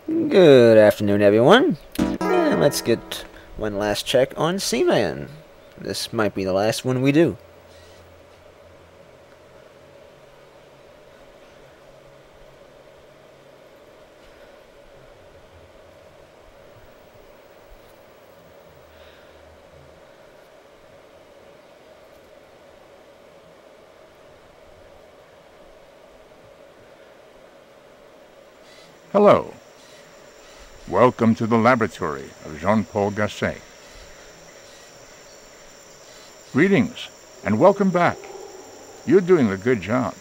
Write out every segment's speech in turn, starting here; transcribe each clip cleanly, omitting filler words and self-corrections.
Good afternoon, everyone. And let's get one last check on Seaman. This might be the last one we do. Hello. Welcome to the laboratory of Jean-Paul Gasset. Greetings, and welcome back. You're doing a good job.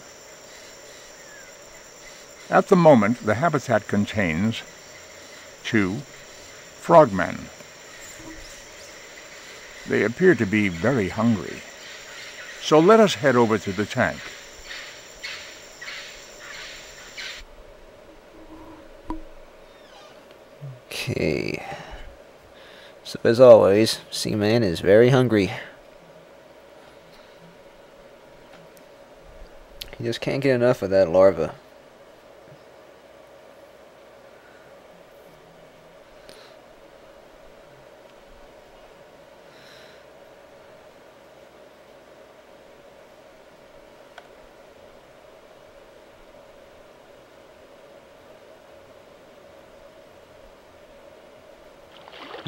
At the moment, the habitat contains 2 frogmen. They appear to be very hungry. So let us head over to the tank. Okay. So as always, Seaman is very hungry. He just can't get enough of that larva.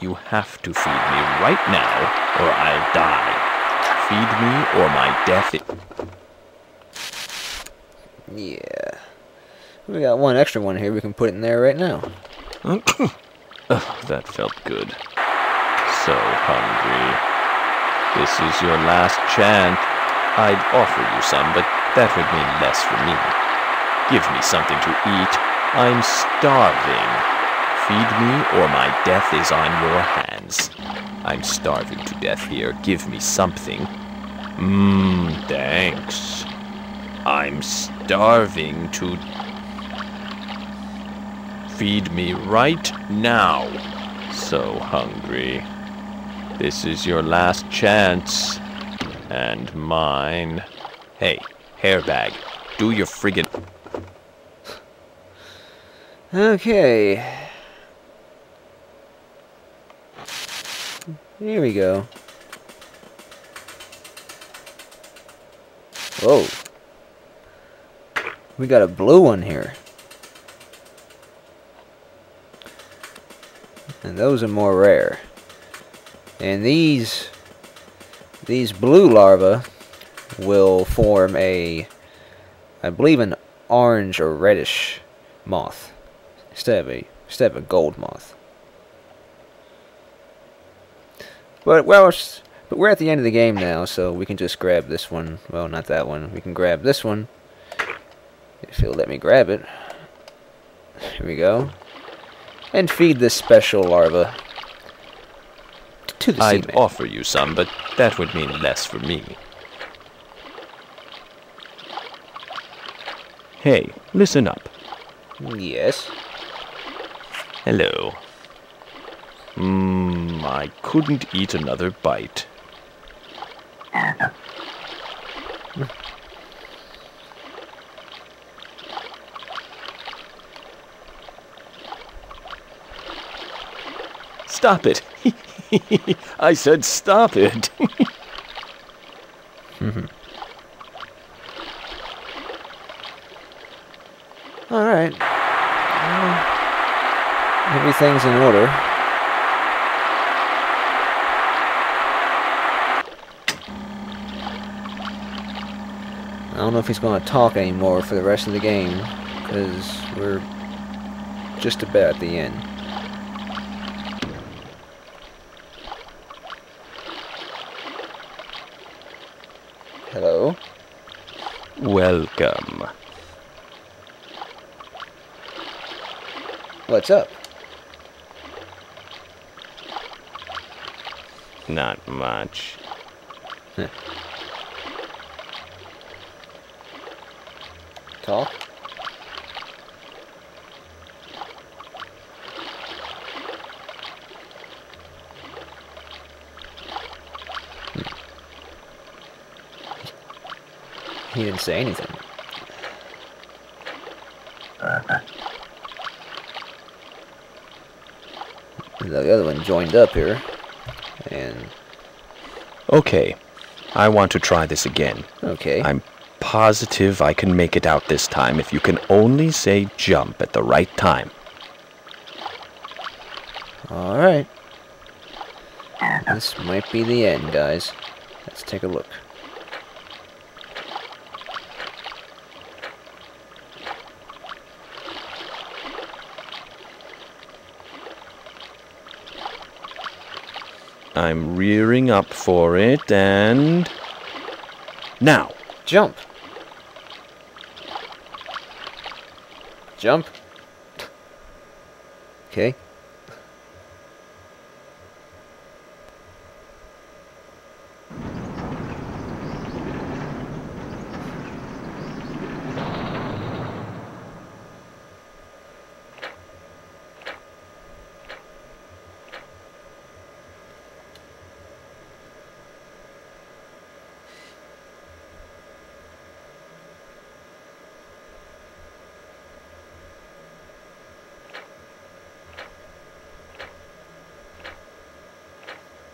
You have to feed me right now, or I'll die. Feed me, or my death Yeah. We got one extra one here we can put in there right now. That felt good. So hungry. This is your last chance. I'd offer you some, but that would mean less for me. Give me something to eat. I'm starving. Feed me, or my death is on your hands. I'm starving to death here. Give me something. Thanks. I'm starving to... Feed me right now. So hungry. This is your last chance. And mine. Hey, hairbag. Do your friggin'... Okay. Here we go. Whoa. We got a blue one here. And those are more rare. And these blue larvae will form a, I believe, an orange or reddish moth instead of a gold moth. But we're at the end of the game now, so we can just grab this one. Well, not that one. We can grab this one if he'll let me grab it. Here we go. And feed this special larva to the I'd Seaman. offer you some, but that would mean less for me. Hey, listen up. Yes. Hello. I couldn't eat another bite. Stop it. I said stop it. Alright. Everything's in order. I don't know if he's going to talk anymore for the rest of the game, because we're just about at the end. Hello? Welcome. What's up? Not much. Talk? He didn't say anything. The other one joined up here. And... Okay, I want to try this again. okay. I'm positive I can make it out this time if you can only say jump at the right time. Alright. This might be the end, guys. Let's take a look. I'm rearing up for it, and... now! Jump! Jump! Okay.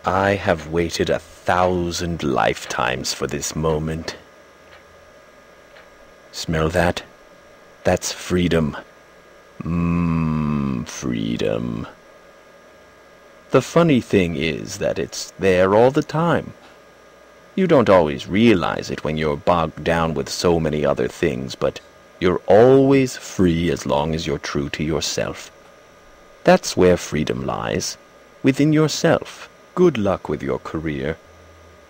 I have waited 1,000 lifetimes for this moment. Smell that? That's freedom. Freedom. The funny thing is that it's there all the time. You don't always realize it when you're bogged down with so many other things, but you're always free as long as you're true to yourself. That's where freedom lies, within yourself. Good luck with your career.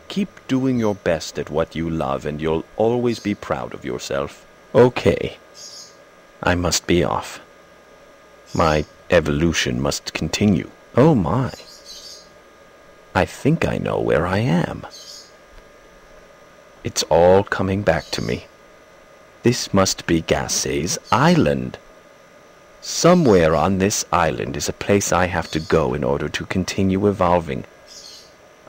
Keep doing your best at what you love and you'll always be proud of yourself. Okay. I must be off. My evolution must continue. Oh my. I think I know where I am. It's all coming back to me. This must be Gassay's island. Somewhere on this island is a place I have to go in order to continue evolving.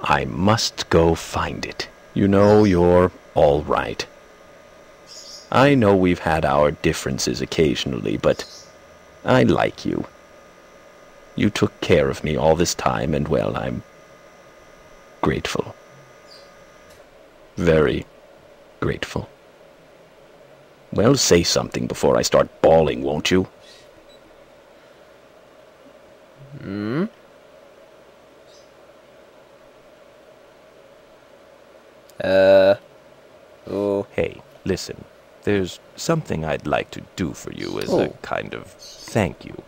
I must go find it. You know, you're all right. I know we've had our differences occasionally, but I like you. You took care of me all this time, and well, I'm grateful. Very grateful. Well, say something before I start bawling, won't you? Oh. Hey, listen. There's something I'd like to do for you as a kind of thank you.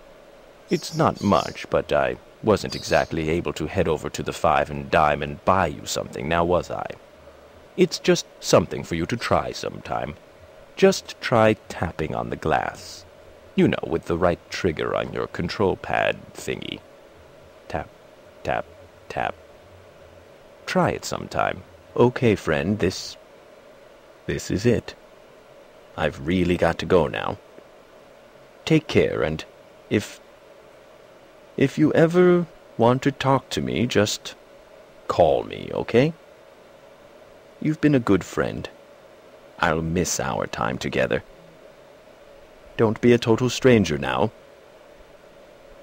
It's not much, but I wasn't exactly able to head over to the Five and Dime and buy you something, now was I? It's just something for you to try sometime. Just try tapping on the glass. You know, with the right trigger on your control pad thingy. Tap, tap, tap. Try it sometime. Okay, friend, this is it. I've really got to go now. Take care, and if you ever want to talk to me, just call me, okay? You've been a good friend. I'll miss our time together. Don't be a total stranger now.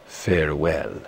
Farewell.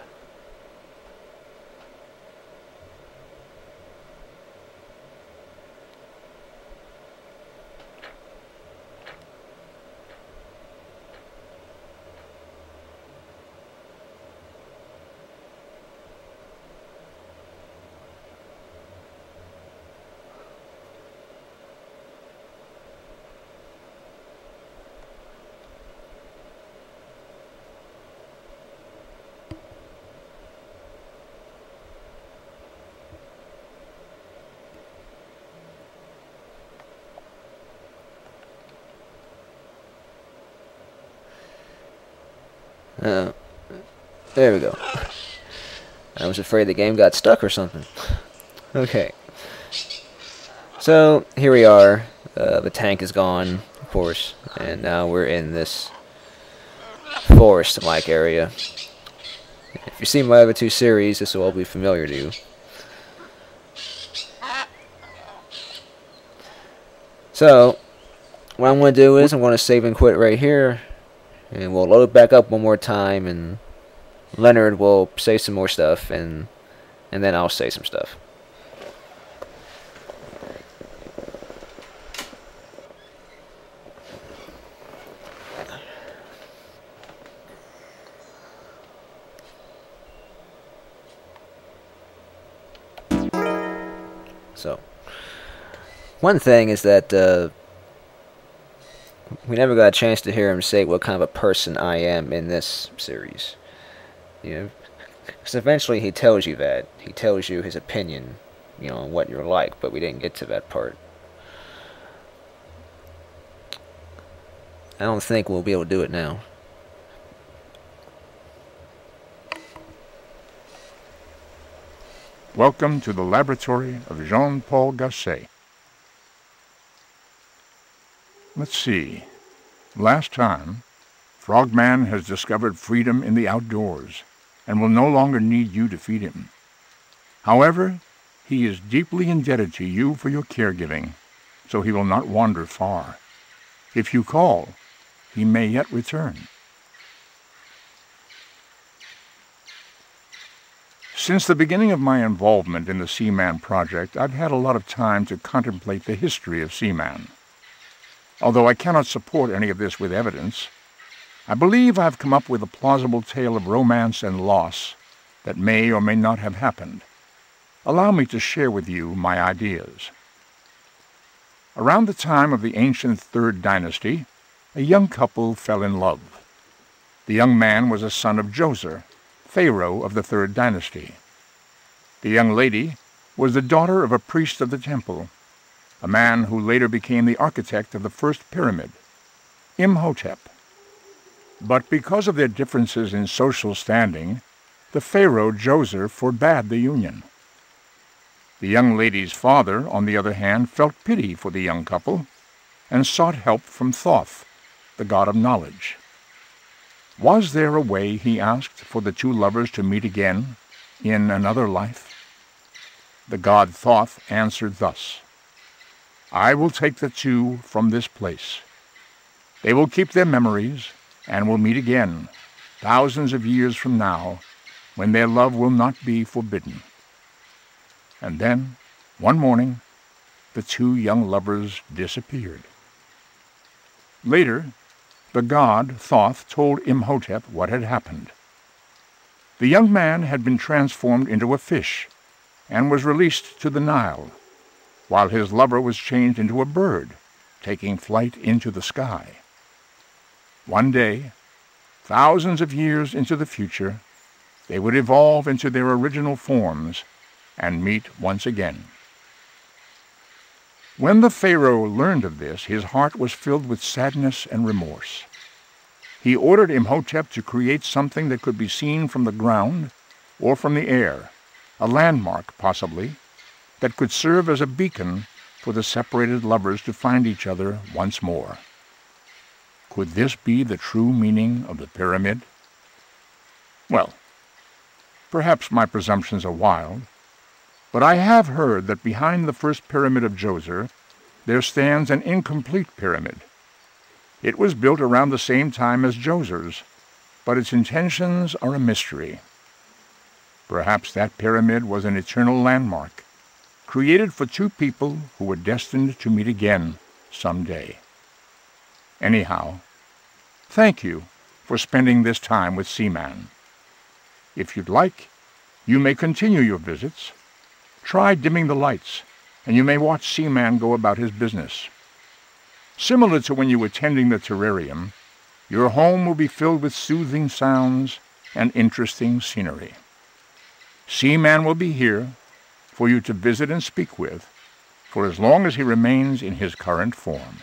There we go. I was afraid the game got stuck or something. Okay. So, here we are. The tank is gone, of course. And now we're in this forest-like area. If you've seen my other two series, this will all be familiar to you. So, what I'm going to do is I'm going to save and quit right here. And we'll load back up one more time and Leonard will say some more stuff, and then I'll say some stuff. So, one thing is that we never got a chance to hear him say what kind of a person I am in this series. You know, because eventually he tells you that. He tells you his opinion, you know, on what you're like, but we didn't get to that part. I don't think we'll be able to do it now. Welcome to the laboratory of Jean-Paul Gasset. Let's see. Last time, Frogman has discovered freedom in the outdoors and will no longer need you to feed him. However, he is deeply indebted to you for your caregiving, so he will not wander far. If you call, he may yet return. Since the beginning of my involvement in the Seaman project, I've had a lot of time to contemplate the history of Seaman. Although I cannot support any of this with evidence, I believe I've come up with a plausible tale of romance and loss that may or may not have happened. Allow me to share with you my ideas. Around the time of the ancient Third Dynasty, a young couple fell in love. The young man was a son of Djoser, pharaoh of the Third Dynasty. The young lady was the daughter of a priest of the temple, a man who later became the architect of the first pyramid, Imhotep. But because of their differences in social standing, the pharaoh Djoser forbade the union. The young lady's father, on the other hand, felt pity for the young couple and sought help from Thoth, the god of knowledge. Was there a way, he asked, for the two lovers to meet again in another life? The god Thoth answered thus: I will take the two from this place. They will keep their memories and will meet again, thousands of years from now, when their love will not be forbidden. And then, one morning, the two young lovers disappeared. Later, the god Thoth told Imhotep what had happened. The young man had been transformed into a fish and was released to the Nile, while his lover was changed into a bird, taking flight into the sky. One day, thousands of years into the future, they would evolve into their original forms and meet once again. When the pharaoh learned of this, his heart was filled with sadness and remorse. He ordered Imhotep to create something that could be seen from the ground or from the air, a landmark, possibly, that could serve as a beacon for the separated lovers to find each other once more. Could this be the true meaning of the pyramid? Well, perhaps my presumptions are wild, but I have heard that behind the first pyramid of Djoser there stands an incomplete pyramid. It was built around the same time as Djoser's, but its intentions are a mystery. Perhaps that pyramid was an eternal landmark, created for two people who were destined to meet again someday. Anyhow, thank you for spending this time with Seaman. If you'd like, you may continue your visits. Try dimming the lights, and you may watch Seaman go about his business. Similar to when you were tending the terrarium, your home will be filled with soothing sounds and interesting scenery. Seaman will be here for you to visit and speak with for as long as he remains in his current form.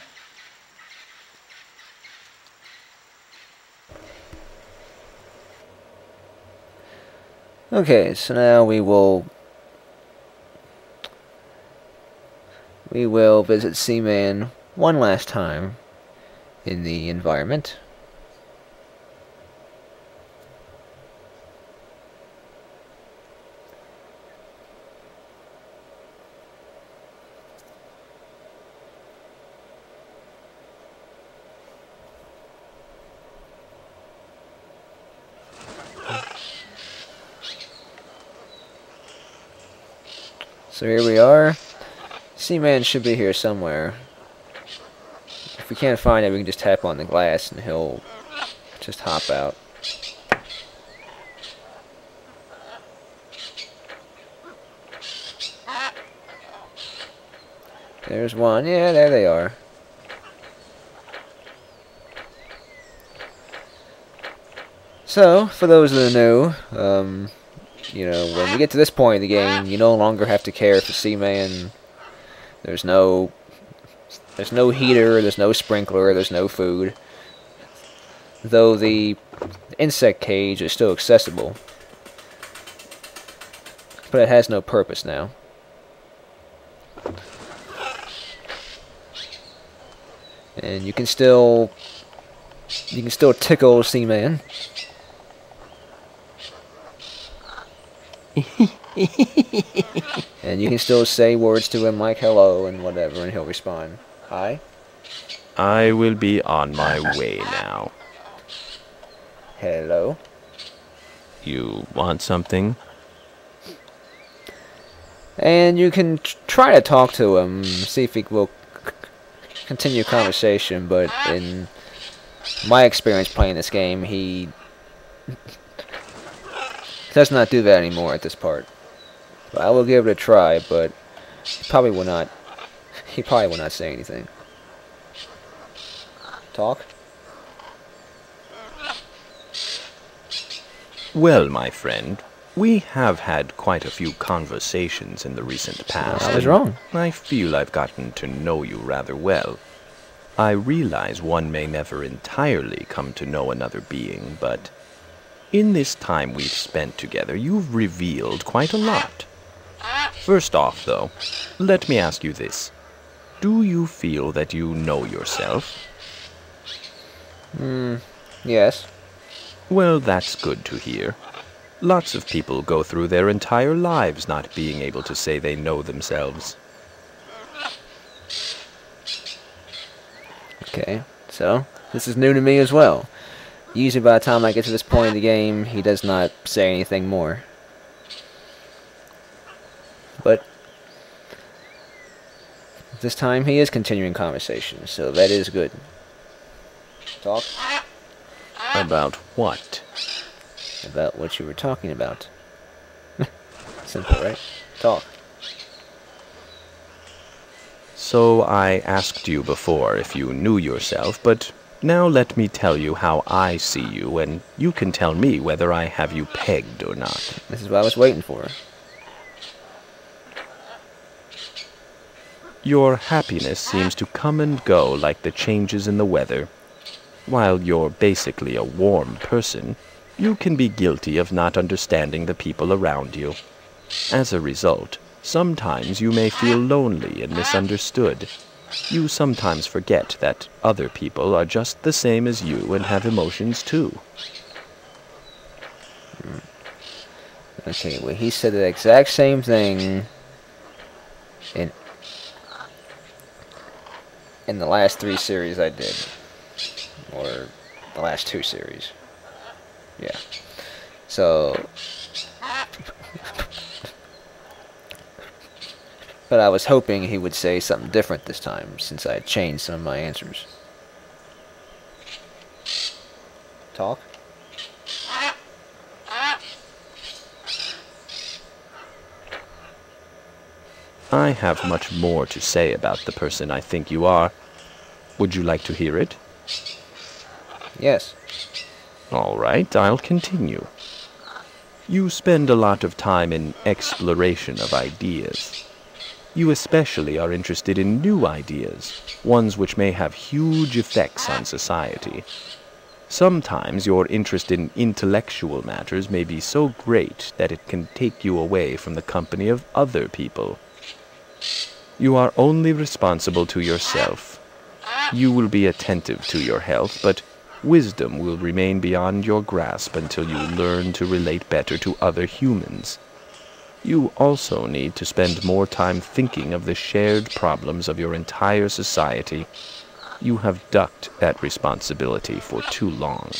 Okay, so now we will visit Seaman one last time in the environment. So here we are. Seaman should be here somewhere. If we can't find it, we can just tap on the glass and he'll just hop out. There's one. Yeah, there they are. So, for those that are new, you know, when you get to this point of the game, you no longer have to care for Seaman. There's no heater, there's no sprinkler, there's no food. Though the insect cage is still accessible. But it has no purpose now. And you can still tickle Seaman. And you can still say words to him like hello and whatever, and he'll respond. Hi? I will be on my way now. Hello? You want something? And you can try to talk to him, see if he will continue conversation, but in my experience playing this game, he does not do that anymore at this part. But I will give it a try, but he probably will not say anything. Talk? Well, my friend, we have had quite a few conversations in the recent past. I was wrong. I feel I've gotten to know you rather well. I realize one may never entirely come to know another being, but in this time we've spent together, you've revealed quite a lot. First off, though, let me ask you this. Do you feel that you know yourself? Yes. Well, that's good to hear. Lots of people go through their entire lives not being able to say they know themselves. Okay, so this is new to me as well. Usually by the time I get to this point in the game, he does not say anything more. But this time he is continuing conversation, so that is good. Talk? About what? About what you were talking about. Simple, right? Talk. So I asked you before if you knew yourself, but now let me tell you how I see you, and you can tell me whether I have you pegged or not. This is what I was waiting for. Your happiness seems to come and go like the changes in the weather. While you're basically a warm person, you can be guilty of not understanding the people around you. As a result, sometimes you may feel lonely and misunderstood. You sometimes forget that other people are just the same as you and have emotions too. Okay, well, he said the exact same thing in the last 3 series I did. Or the last 2 series. Yeah. So... But I was hoping he would say something different this time, since I had changed some of my answers. Talk? I have much more to say about the person I think you are. Would you like to hear it? Yes. All right, I'll continue. You spend a lot of time in exploration of ideas. You especially are interested in new ideas, ones which may have huge effects on society. Sometimes your interest in intellectual matters may be so great that it can take you away from the company of other people. You are only responsible to yourself. You will be attentive to your health, but wisdom will remain beyond your grasp until you learn to relate better to other humans. You also need to spend more time thinking of the shared problems of your entire society. You have ducked that responsibility for too long.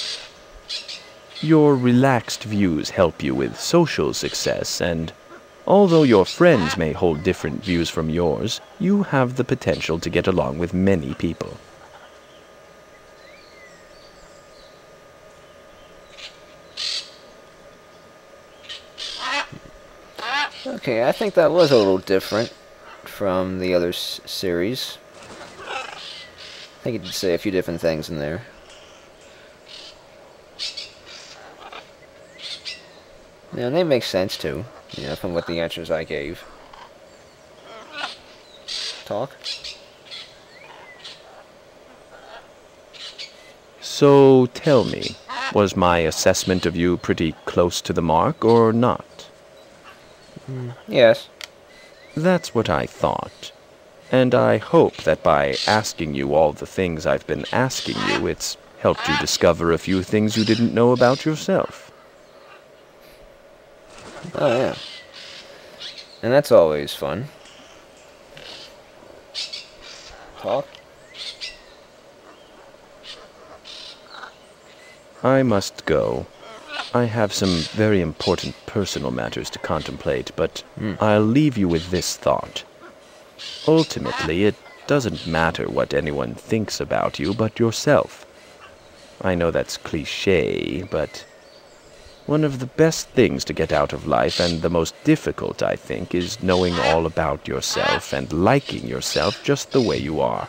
Your relaxed views help you with social success, and Although your friends may hold different views from yours, you have the potential to get along with many people. Okay, I think that was a little different from the other series. I think you did say a few different things in there. Yeah, and they make sense too, you know, from what the answers I gave. Talk? So tell me, was my assessment of you pretty close to the mark or not? Yes. That's what I thought. And I hope that by asking you all the things I've been asking you, it's helped you discover a few things you didn't know about yourself. Oh, yeah. And that's always fun. Talk? I must go. I have some very important personal matters to contemplate, but I'll leave you with this thought. Ultimately, it doesn't matter what anyone thinks about you but yourself. I know that's cliché, but one of the best things to get out of life, and the most difficult, I think, is knowing all about yourself and liking yourself just the way you are.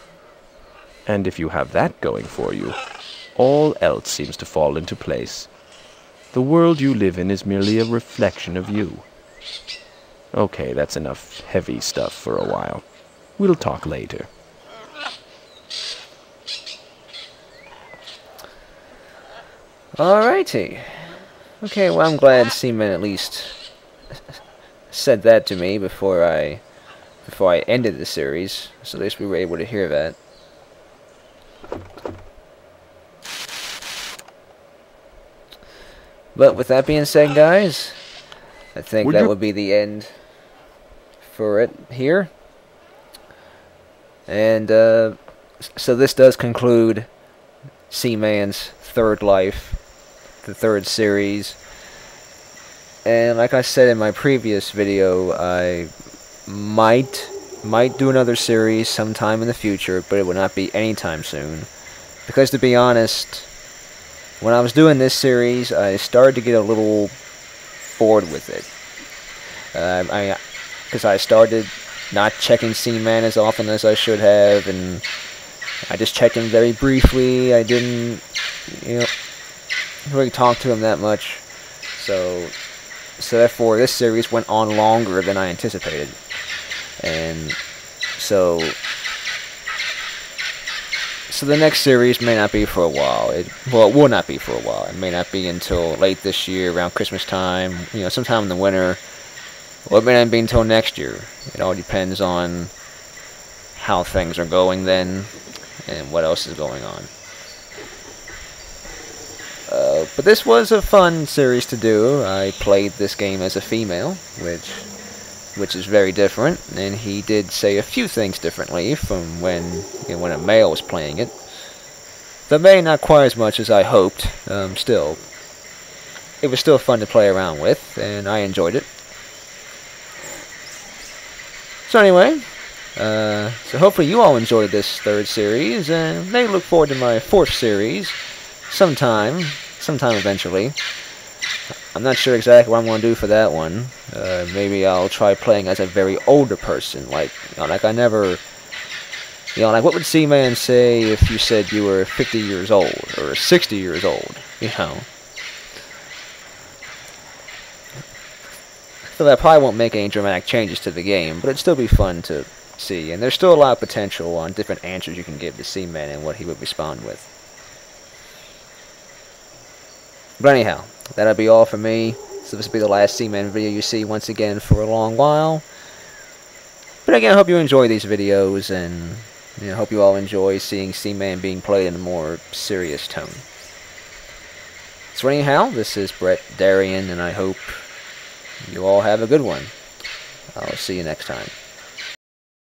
And if you have that going for you, all else seems to fall into place. The world you live in is merely a reflection of you. Okay, that's enough heavy stuff for a while. We'll talk later. Alrighty. Okay, well, I'm glad Seaman at least said that to me before I ended the series, so at least we were able to hear that. But with that being said, guys, I think that would be the end for it here. And so this does conclude Seaman's third life, the third series. And like I said in my previous video, I might do another series sometime in the future, but it will not be anytime soon. Because to be honest, when I was doing this series, I started to get a little bored with it. Because I started not checking Seaman as often as I should have, and I just checked him very briefly. I didn't, really talk to him that much. So therefore, this series went on longer than I anticipated. And so the next series may not be for a while. It will not be for a while. It may not be until late this year, around Christmas time, sometime in the winter. Or it may not be until next year. It all depends on how things are going then, and what else is going on. But this was a fun series to do. I played this game as a female, which is very different, and he did say a few things differently from when a male was playing it. Though maybe not quite as much as I hoped. Still, it was still fun to play around with, and I enjoyed it. So anyway, so hopefully you all enjoyed this third series, and maybe look forward to my fourth series sometime eventually. I'm not sure exactly what I'm going to do for that one. Maybe I'll try playing as a very older person, like I never, like what would Seaman say if you said you were 50 years old, or 60 years old, So that probably won't make any dramatic changes to the game, but it'd still be fun to see, and there's still a lot of potential on different answers you can give to Seaman and what he would respond with. But anyhow, that'll be all for me. So this will be the last Seaman video you see once again for a long while. But again, I hope you enjoy these videos, and I hope you all enjoy seeing Seaman being played in a more serious tone. So anyhow, this is Brett Darien, and I hope you all have a good one. I'll see you next time.